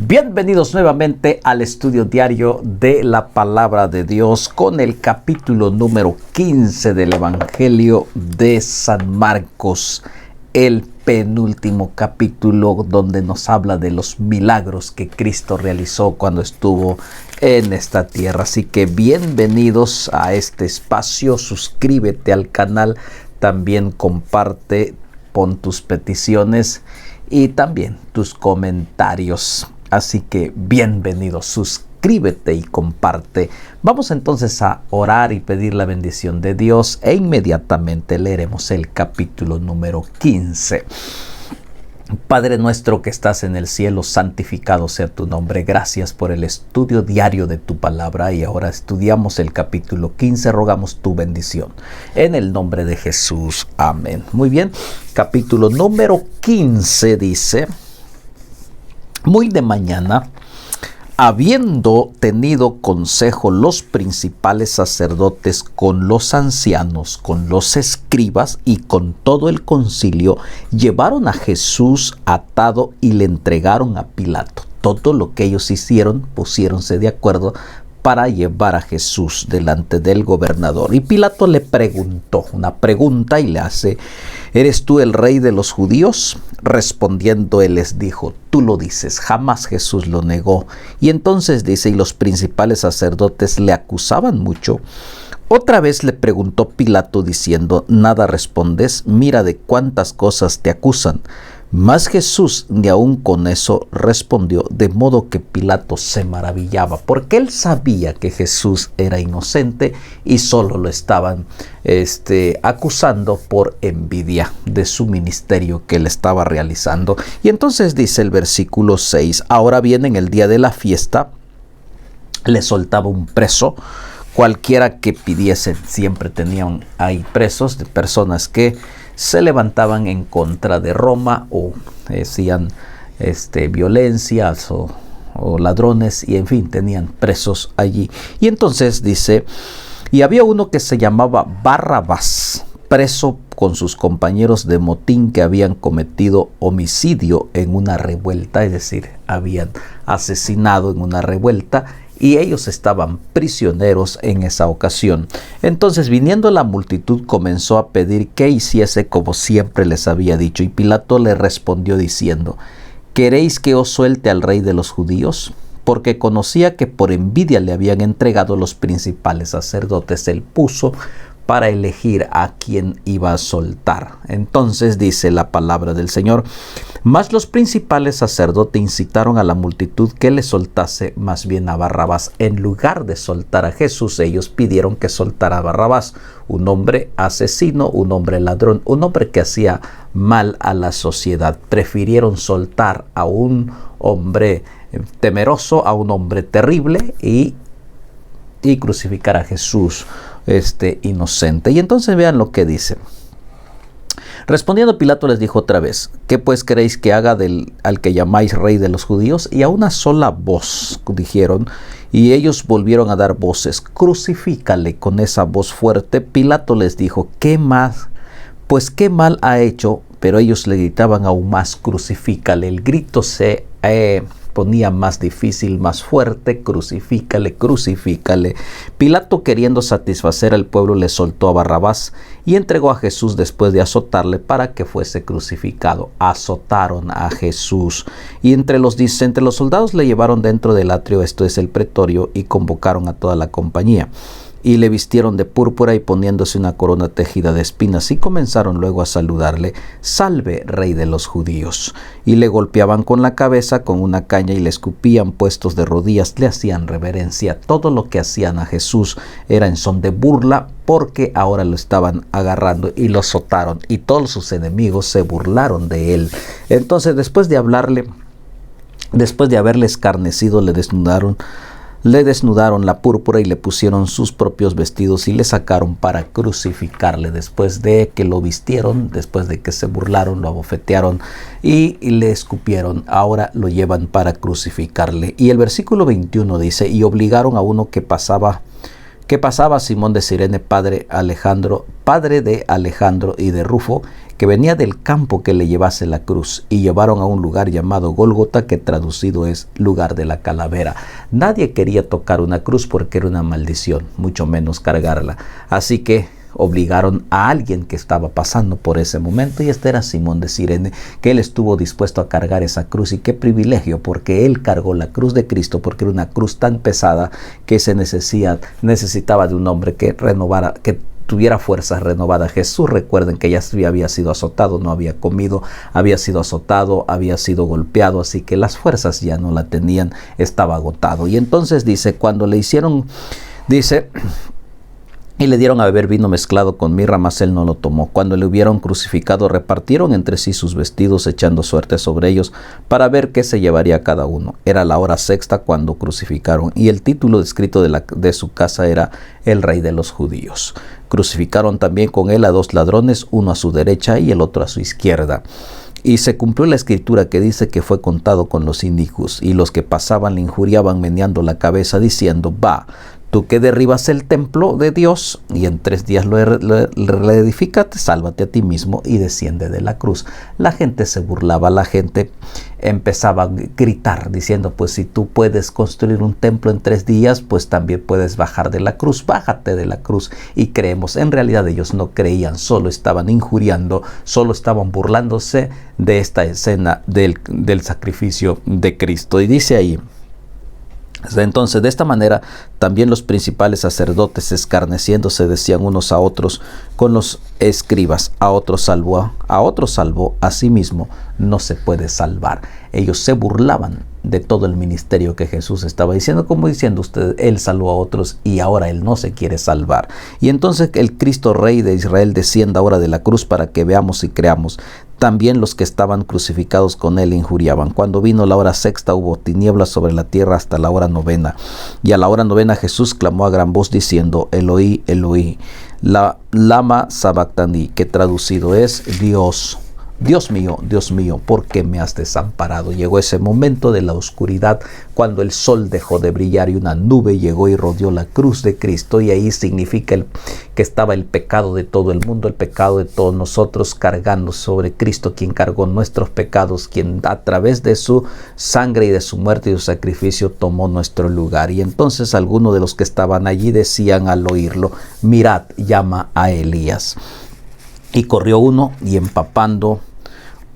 Bienvenidos nuevamente al estudio diario de la Palabra de Dios con el capítulo número 15 del Evangelio de San Marcos, el penúltimo capítulo donde nos habla de los milagros que Cristo realizó cuando estuvo en esta tierra. Así que bienvenidos a este espacio, suscríbete al canal, también comparte, pon tus peticiones y también tus comentarios. Así que bienvenido, suscríbete y comparte. Vamos entonces a orar y pedir la bendición de Dios e inmediatamente leeremos el capítulo número 15. Padre nuestro que estás en el cielo, santificado sea tu nombre. Gracias por el estudio diario de tu palabra y ahora estudiamos el capítulo 15. Rogamos tu bendición. En el nombre de Jesús. Amén. Muy bien. Capítulo número 15 dice: muy de mañana, habiendo tenido consejo los principales sacerdotes con los ancianos, con los escribas y con todo el concilio, llevaron a Jesús atado y le entregaron a Pilato. Todo lo que ellos hicieron, pusiéronse de acuerdo para llevar a Jesús delante del gobernador. Y Pilato le preguntó una pregunta y le hace: ¿eres tú el rey de los judíos? Respondiendo él les dijo: tú lo dices. Jamás Jesús lo negó. Y entonces dice: y los principales sacerdotes le acusaban mucho. Otra vez le preguntó Pilato diciendo: ¿nada respondes? Mira de cuántas cosas te acusan. Mas Jesús ni aun con eso respondió, de modo que Pilato se maravillaba, porque él sabía que Jesús era inocente y solo lo estaban acusando por envidia de su ministerio que él estaba realizando. Y entonces dice el versículo 6, ahora bien, en el día de la fiesta le soltaba un preso, cualquiera que pidiesen. Siempre tenían ahí presos de personas que se levantaban en contra de Roma o hacían violencias o ladrones, y en fin, tenían presos allí. Y entonces dice: y había uno que se llamaba Barrabás, preso con sus compañeros de motín que habían cometido homicidio en una revuelta, es decir, habían asesinado en una revuelta, y ellos estaban prisioneros en esa ocasión. Entonces, viniendo la multitud, comenzó a pedir que hiciese como siempre les había dicho. Y Pilato le respondió diciendo: ¿queréis que os suelte al rey de los judíos? Porque conocía que por envidia le habían entregado los principales sacerdotes. Él puso para elegir a quién iba a soltar. Entonces dice la palabra del Señor: mas los principales sacerdotes incitaron a la multitud que le soltase más bien a Barrabás. En lugar de soltar a Jesús, ellos pidieron que soltara a Barrabás, un hombre asesino, un hombre ladrón, un hombre que hacía mal a la sociedad. Prefirieron soltar a un hombre temeroso, a un hombre terrible, y crucificar a Jesús inocente. Y entonces vean lo que dice. Respondiendo Pilato les dijo otra vez: ¿qué pues queréis que haga al que llamáis rey de los judíos? Y a una sola voz dijeron, y ellos volvieron a dar voces: crucifícale. Con esa voz fuerte Pilato les dijo: ¿qué más? Pues qué mal ha hecho. Pero ellos le gritaban aún más: crucifícale. El grito se ponía más difícil, más fuerte: crucifícale, crucifícale. Pilato, queriendo satisfacer al pueblo, le soltó a Barrabás y entregó a Jesús después de azotarle para que fuese crucificado. Azotaron a Jesús y entre los soldados le llevaron dentro del atrio, esto es el pretorio, y convocaron a toda la compañía. Y le vistieron de púrpura y poniéndose una corona tejida de espinas, y comenzaron luego a saludarle: salve, rey de los judíos. Y le golpeaban con la cabeza con una caña y le escupían, puestos de rodillas, le hacían reverencia. Todo lo que hacían a Jesús era en son de burla, porque ahora lo estaban agarrando y lo azotaron, y todos sus enemigos se burlaron de él. Entonces, después de haberle escarnecido, le desnudaron la púrpura y le pusieron sus propios vestidos y le sacaron para crucificarle. Después de que lo vistieron, después de que se burlaron, lo abofetearon y le escupieron, ahora lo llevan para crucificarle. Y el versículo 21 dice: y obligaron a uno que pasaba Simón de Cirene, padre de Alejandro y de Rufo, que venía del campo que le llevase la cruz, y llevaron a un lugar llamado Gólgota, que traducido es lugar de la calavera. Nadie quería tocar una cruz porque era una maldición, mucho menos cargarla. Así que obligaron a alguien que estaba pasando por ese momento, y este era Simón de Cirene, que él estuvo dispuesto a cargar esa cruz. Y qué privilegio, porque él cargó la cruz de Cristo, porque era una cruz tan pesada que se necesitaba de un hombre que renovara, que tuviera fuerzas renovadas. Jesús, recuerden que ya había sido azotado, no había comido, había sido azotado, había sido golpeado, así que las fuerzas ya no la tenían, estaba agotado. Y entonces dice, cuando le hicieron, dice, y le dieron a beber vino mezclado con mirra, mas él no lo tomó. Cuando le hubieron crucificado, repartieron entre sí sus vestidos, echando suerte sobre ellos, para ver qué se llevaría cada uno. Era la hora sexta cuando crucificaron, y el título escrito de su casa era El Rey de los Judíos. Crucificaron también con él a 2 ladrones, uno a su derecha y el otro a su izquierda. Y se cumplió la escritura que dice que fue contado con los inicuos, y los que pasaban le injuriaban meneando la cabeza, diciendo: va, tú que derribas el templo de Dios y en 3 días lo reedificas, sálvate a ti mismo y desciende de la cruz. La gente se burlaba, la gente empezaba a gritar diciendo: pues si tú puedes construir un templo en 3 días, pues también puedes bajar de la cruz, bájate de la cruz. Y creemos, en realidad ellos no creían, solo estaban injuriando, solo estaban burlándose de esta escena del sacrificio de Cristo. Y dice ahí: entonces, de esta manera, también los principales sacerdotes, escarneciéndose, decían unos a otros con los escribas: a otro salvó, a sí mismo no se puede salvar. Ellos se burlaban de todo el ministerio que Jesús estaba diciendo, como diciendo: usted, él salvó a otros y ahora él no se quiere salvar. Y entonces el Cristo Rey de Israel descienda ahora de la cruz para que veamos y creamos. También los que estaban crucificados con él injuriaban. Cuando vino la hora sexta, hubo tinieblas sobre la tierra hasta la hora 9. Y a la hora 9 Jesús clamó a gran voz diciendo: Eloí, Eloí, lama sabactani, que traducido es: Dios mío, ¿por qué me has desamparado? Llegó ese momento de la oscuridad, cuando el sol dejó de brillar y una nube llegó y rodeó la cruz de Cristo, y ahí significa que estaba el pecado de todo el mundo, el pecado de todos nosotros, cargando sobre Cristo, quien cargó nuestros pecados, quien a través de su sangre y de su muerte y su sacrificio tomó nuestro lugar. Y entonces algunos de los que estaban allí decían al oírlo: mirad, llama a Elías. Y corrió uno, y empapando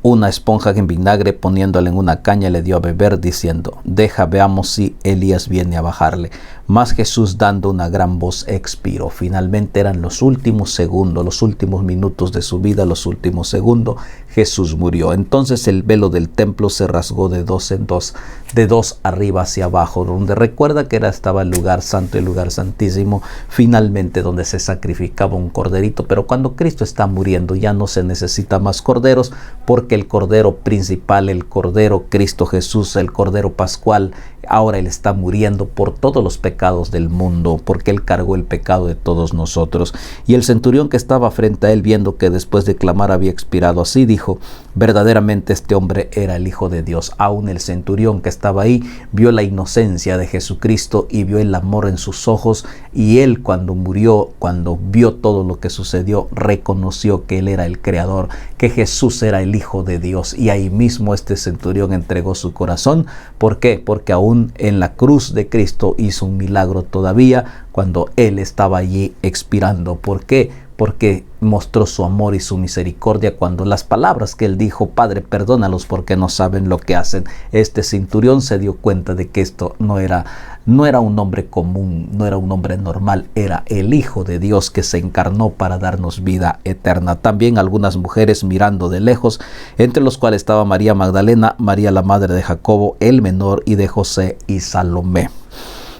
una esponja en vinagre, poniéndola en una caña, le dio a beber, diciendo: deja, veamos si Elías viene a bajarle. Mas Jesús, dando una gran voz, expiró. Finalmente eran los últimos segundos, los últimos minutos de su vida, los últimos segundos. Jesús murió. Entonces el velo del templo se rasgó de 2 en 2, de 2 arriba hacia abajo, donde recuerda que estaba el lugar santo, el lugar santísimo, finalmente donde se sacrificaba un corderito. Pero cuando Cristo está muriendo, ya no se necesita más corderos, porque el cordero principal, el cordero Cristo Jesús, el cordero pascual, ahora él está muriendo por todos los pecados del mundo, porque él cargó el pecado de todos nosotros. Y el centurión que estaba frente a él, viendo que después de clamar había expirado así, dijo: verdaderamente este hombre era el Hijo de Dios. Aún el centurión que estaba ahí vio la inocencia de Jesucristo y vio el amor en sus ojos, y él, cuando murió, cuando vio todo lo que sucedió, reconoció que él era el Creador, que Jesús era el Hijo de Dios. Y ahí mismo este centurión entregó su corazón. ¿Por qué? Porque aún en la cruz de Cristo hizo un milagro todavía cuando él estaba allí expirando. ¿Por qué? Porque mostró su amor y su misericordia cuando las palabras que él dijo: Padre, perdónalos porque no saben lo que hacen. Este centurión se dio cuenta de que esto no era un hombre común, no era un hombre normal, era el Hijo de Dios que se encarnó para darnos vida eterna. También algunas mujeres mirando de lejos, entre los cuales estaba María Magdalena, María la madre de Jacobo el menor y de José, y Salomé,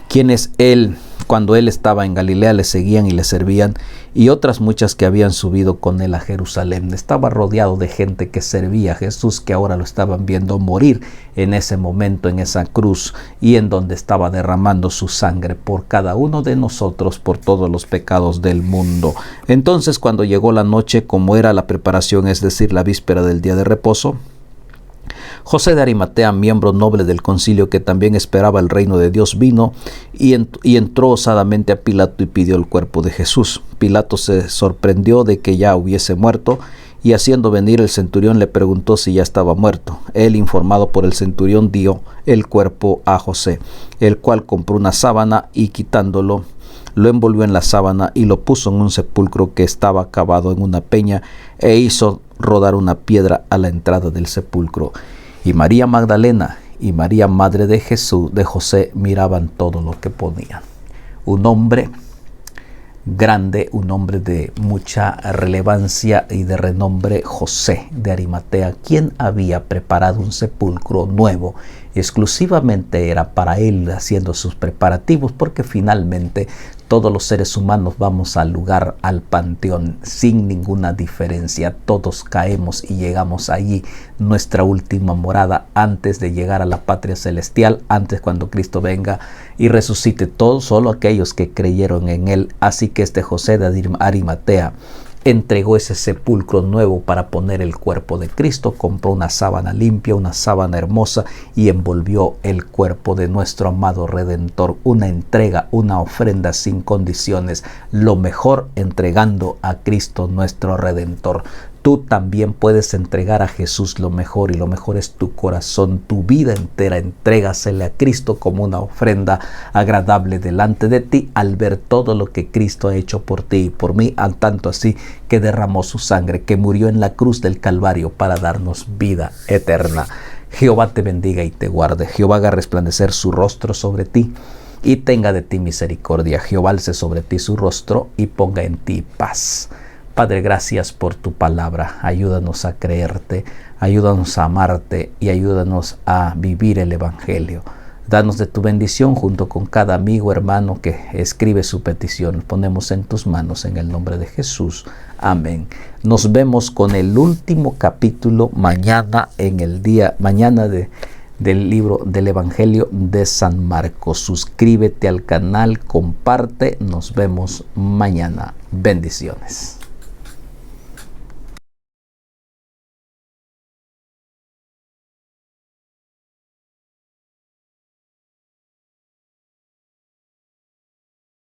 quienes cuando él estaba en Galilea le seguían y le servían, y otras muchas que habían subido con él a Jerusalén. Estaba rodeado de gente que servía a Jesús, que ahora lo estaban viendo morir en ese momento en esa cruz, y en donde estaba derramando su sangre por cada uno de nosotros, por todos los pecados del mundo. Entonces, cuando llegó la noche, como era la preparación, es decir, la víspera del día de reposo, José de Arimatea, miembro noble del concilio, que también esperaba el reino de Dios, vino y entró osadamente a Pilato y pidió el cuerpo de Jesús. Pilato se sorprendió de que ya hubiese muerto, Y haciendo venir el centurión le preguntó si ya estaba muerto. Él, informado por el centurión, dio el cuerpo a José, el cual compró una sábana y quitándolo, lo envolvió en la sábana y lo puso en un sepulcro que estaba cavado en una peña e hizo rodar una piedra a la entrada del sepulcro. Y María Magdalena y María, madre de Jesús, de José, miraban todo lo que ponían. Un hombre grande, un hombre de mucha relevancia y de renombre, José de Arimatea, quien había preparado un sepulcro nuevo, exclusivamente era para él, haciendo sus preparativos, porque finalmente todos los seres humanos vamos al lugar, al panteón, sin ninguna diferencia. Todos caemos y llegamos allí, nuestra última morada, antes de llegar a la patria celestial, antes cuando Cristo venga y resucite. Todos, solo aquellos que creyeron en él. Así que este José de Arimatea entregó ese sepulcro nuevo para poner el cuerpo de Cristo, compró una sábana limpia, una sábana hermosa y envolvió el cuerpo de nuestro amado Redentor. Una entrega, una ofrenda sin condiciones, lo mejor entregando a Cristo nuestro Redentor. Tú también puedes entregar a Jesús lo mejor, y lo mejor es tu corazón, tu vida entera. Entrégasele a Cristo como una ofrenda agradable delante de ti, al ver todo lo que Cristo ha hecho por ti y por mí, al tanto así que derramó su sangre, que murió en la cruz del Calvario para darnos vida eterna. Jehová te bendiga y te guarde. Jehová haga resplandecer su rostro sobre ti y tenga de ti misericordia. Jehová alce sobre ti su rostro y ponga en ti paz. Padre, gracias por tu palabra. Ayúdanos a creerte, ayúdanos a amarte y ayúdanos a vivir el Evangelio. Danos de tu bendición junto con cada amigo, hermano que escribe su petición. Ponemos en tus manos en el nombre de Jesús. Amén. Nos vemos con el último capítulo mañana del libro del Evangelio de San Marcos. Suscríbete al canal, comparte. Nos vemos mañana. Bendiciones.